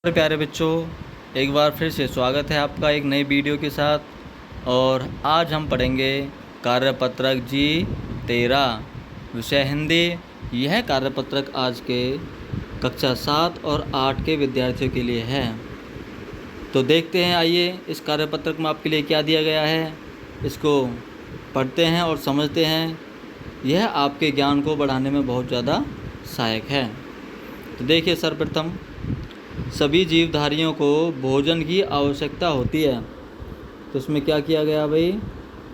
मेरे प्यारे बच्चों, एक बार फिर से स्वागत है आपका एक नई वीडियो के साथ। और आज हम पढ़ेंगे कार्यपत्रक जी 13, विषय हिंदी। यह कार्यपत्रक आज के कक्षा 7 और 8 के विद्यार्थियों के लिए है। तो देखते हैं, आइए इस कार्यपत्रक में आपके लिए क्या दिया गया है, इसको पढ़ते हैं और समझते हैं। यह आपके ज्ञान को बढ़ाने में बहुत ज़्यादा सहायक है। तो देखिए, सर्वप्रथम सभी जीवधारियों को भोजन की आवश्यकता होती है। तो इसमें क्या किया गया भाई,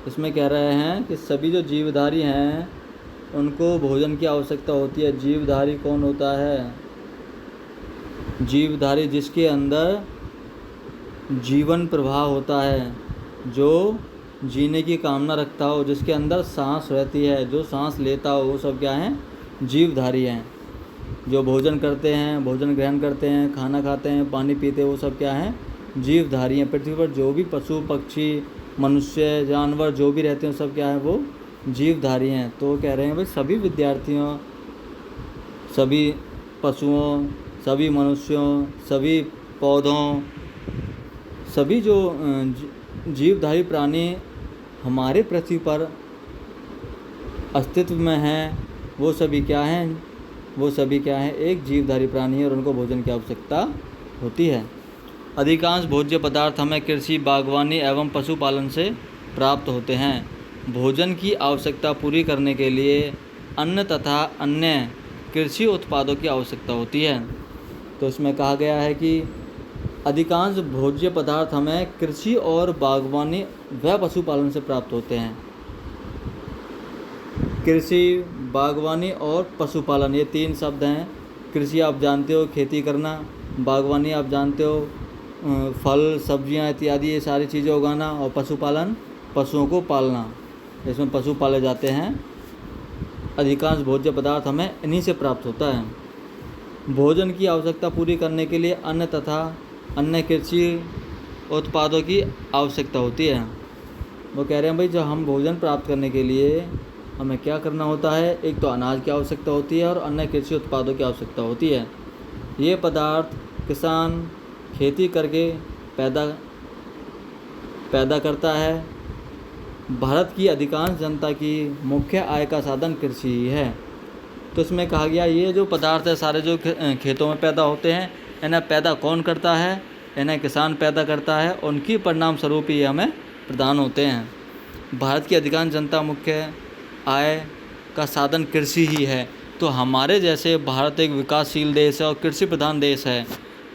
इसमें कह रहे हैं कि सभी जो जीवधारी हैं उनको भोजन की आवश्यकता होती है। जीवधारी कौन होता है? जीवधारी जिसके अंदर जीवन प्रवाह होता है, जो जीने की कामना रखता हो, जिसके अंदर सांस रहती है, जो सांस लेता हो, वो सब क्या हैं? जीवधारी हैं। जो भोजन करते हैं, भोजन ग्रहण करते हैं, खाना खाते हैं, पानी पीते हैं, वो सब क्या हैं? जीवधारी हैं। पृथ्वी पर जो भी पशु पक्षी मनुष्य जानवर जो भी रहते हैं सब क्या है? वो जीवधारी हैं। तो कह रहे हैं भाई सभी विद्यार्थियों, सभी पशुओं, सभी मनुष्यों, सभी पौधों, सभी जो जीवधारी प्राणी हमारे पृथ्वी पर अस्तित्व में हैं, वो सभी क्या हैं? वो सभी क्या है? एक जीवधारी प्राणी है और उनको भोजन की आवश्यकता होती है। अधिकांश भोज्य पदार्थ हमें कृषि, बागवानी एवं पशुपालन से प्राप्त होते हैं। भोजन की आवश्यकता पूरी करने के लिए अन्न तथा अन्य कृषि उत्पादों की आवश्यकता होती है। तो इसमें कहा गया है कि अधिकांश भोज्य पदार्थ हमें कृषि और बागवानी व पशुपालन से प्राप्त होते हैं। कृषि, बागवानी और पशुपालन, ये 3 शब्द हैं। कृषि आप जानते हो, खेती करना। बागवानी आप जानते हो, फल सब्जियां इत्यादि ये सारी चीज़ें उगाना। और पशुपालन, पशुओं को पालना, इसमें पशु पाले जाते हैं। अधिकांश भोज्य पदार्थ हमें इन्हीं से प्राप्त होता है। भोजन की आवश्यकता पूरी करने के लिए अन्न तथा अन्य कृषि उत्पादों की आवश्यकता होती है। वो कह रहे हैं भाई, जब हम भोजन प्राप्त करने के लिए हमें क्या करना होता है? एक तो अनाज की आवश्यकता होती है और अन्य कृषि उत्पादों की आवश्यकता होती है। ये पदार्थ किसान खेती करके पैदा करता है। भारत की अधिकांश जनता की मुख्य आय का साधन कृषि ही है। तो इसमें कहा गया ये जो पदार्थ है सारे जो खेतों में पैदा होते हैं, इन्हें पैदा कौन करता है? इन्हें किसान पैदा करता है। उनकी परिणाम स्वरूप ही हमें प्रदान होते हैं। भारत की अधिकांश जनता मुख्य आय का साधन कृषि ही है। तो हमारे जैसे भारत एक विकासशील देश है और कृषि प्रधान देश है।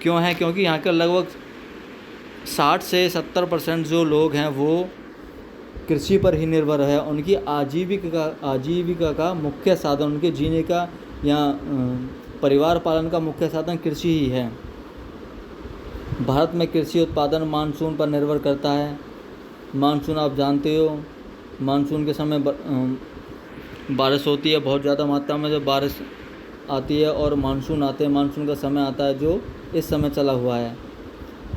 क्यों है? क्योंकि यहाँ के लगभग 60 से 70% जो लोग हैं वो कृषि पर ही निर्भर है। उनकी आजीविका का मुख्य साधन, उनके जीने का या परिवार पालन का मुख्य साधन कृषि ही है। भारत में कृषि उत्पादन मानसून पर निर्भर करता है। मानसून आप जानते हो, मानसून के समय बारिश होती है बहुत ज़्यादा मात्रा में। जब बारिश आती है और मानसून आते हैं, मानसून का समय आता है जो इस समय चला हुआ है।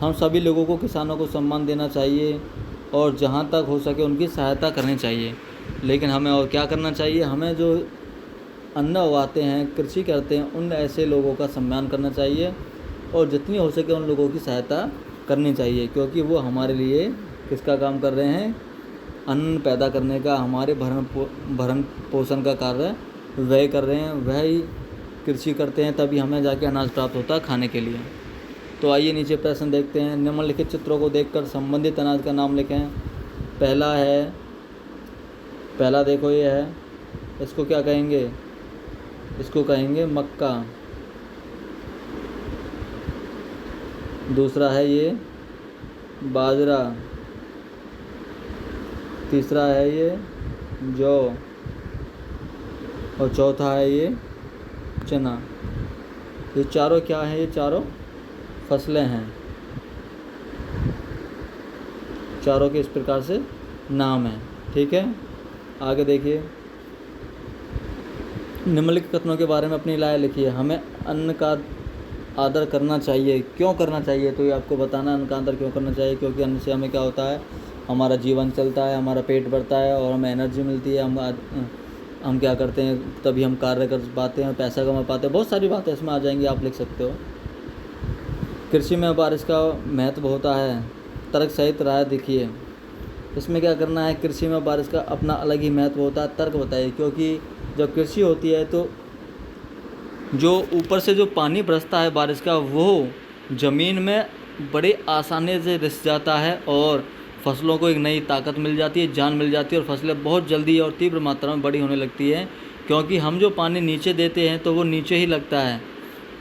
हम सभी लोगों को, किसानों को सम्मान देना चाहिए और जहाँ तक हो सके उनकी सहायता करनी चाहिए। लेकिन हमें और क्या करना चाहिए? हमें जो अन्न उगाते हैं, कृषि करते हैं, उन ऐसे लोगों का सम्मान करना चाहिए और जितनी हो सके उन लोगों की सहायता करनी चाहिए। क्योंकि वो हमारे लिए किसका काम कर रहे हैं? अन्न पैदा करने का, हमारे भरण पोषण का कार्य वह कर रहे हैं। वह ही कृषि करते हैं, तभी हमें जाके अनाज प्राप्त होता है खाने के लिए। तो आइए नीचे प्रश्न देखते हैं। निम्नलिखित चित्रों को देखकर संबंधित अनाज का नाम लिखें। पहला देखो ये है, इसको क्या कहेंगे? इसको कहेंगे मक्का। दूसरा है ये बाजरा। तीसरा है ये जौ और चौथा है ये चना। ये चारों क्या हैं? ये चारों फसलें हैं। चारों के इस प्रकार से नाम है। ठीक है, आगे देखिए। निम्नलिखित कथनों के बारे में अपनी राय लिखिए। हमें अन्न का आदर करना चाहिए। क्यों करना चाहिए? तो ये आपको बताना अन्न का आदर क्यों करना चाहिए। क्योंकि अन्न से हमें क्या होता है? हमारा जीवन चलता है, हमारा पेट भरता है और हमें एनर्जी मिलती है। हम क्या करते हैं, तभी हम कार्य कर पाते हैं, पैसा कमा पाते हैं। बहुत सारी बातें इसमें आ जाएंगी, आप लिख सकते हो। कृषि में बारिश का महत्व होता है, तर्क सहित राय देखिए। इसमें क्या करना है, कृषि में बारिश का अपना अलग ही महत्व होता है, तर्क बताइए। क्योंकि जब कृषि होती है तो जो ऊपर से जो पानी बरसता है बारिश का, वो ज़मीन में बड़े आसानी से रिस जाता है और फसलों को एक नई ताकत मिल जाती है, जान मिल जाती है और फसलें बहुत जल्दी और तीव्र मात्रा में बड़ी होने लगती हैं। क्योंकि हम जो पानी नीचे देते हैं तो वो नीचे ही लगता है,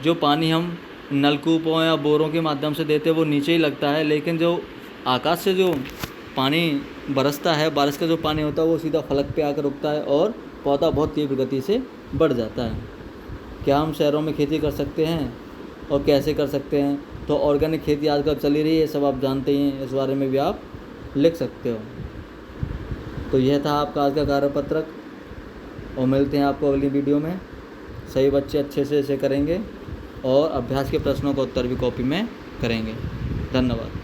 जो पानी हम नलकूपों या बोरों के माध्यम से देते हैं वो नीचे ही लगता है, लेकिन जो आकाश से जो पानी बरसता है, बारिश का जो पानी होता है वो सीधा फलक पे आकर रुकता है और पौधा बहुत तीव्र गति से बढ़ जाता है। क्या हम शहरों में खेती कर सकते हैं और कैसे कर सकते हैं? तो ऑर्गेनिक खेती आजकल चली रही है, सब आप जानते ही हैं, इस बारे में भी आप लिख सकते हो। तो यह था आपका आज का कार्यपत्रक और मिलते हैं आपको अगली वीडियो में। सही बच्चे अच्छे से इसे करेंगे और अभ्यास के प्रश्नों का उत्तर भी कॉपी में करेंगे। धन्यवाद।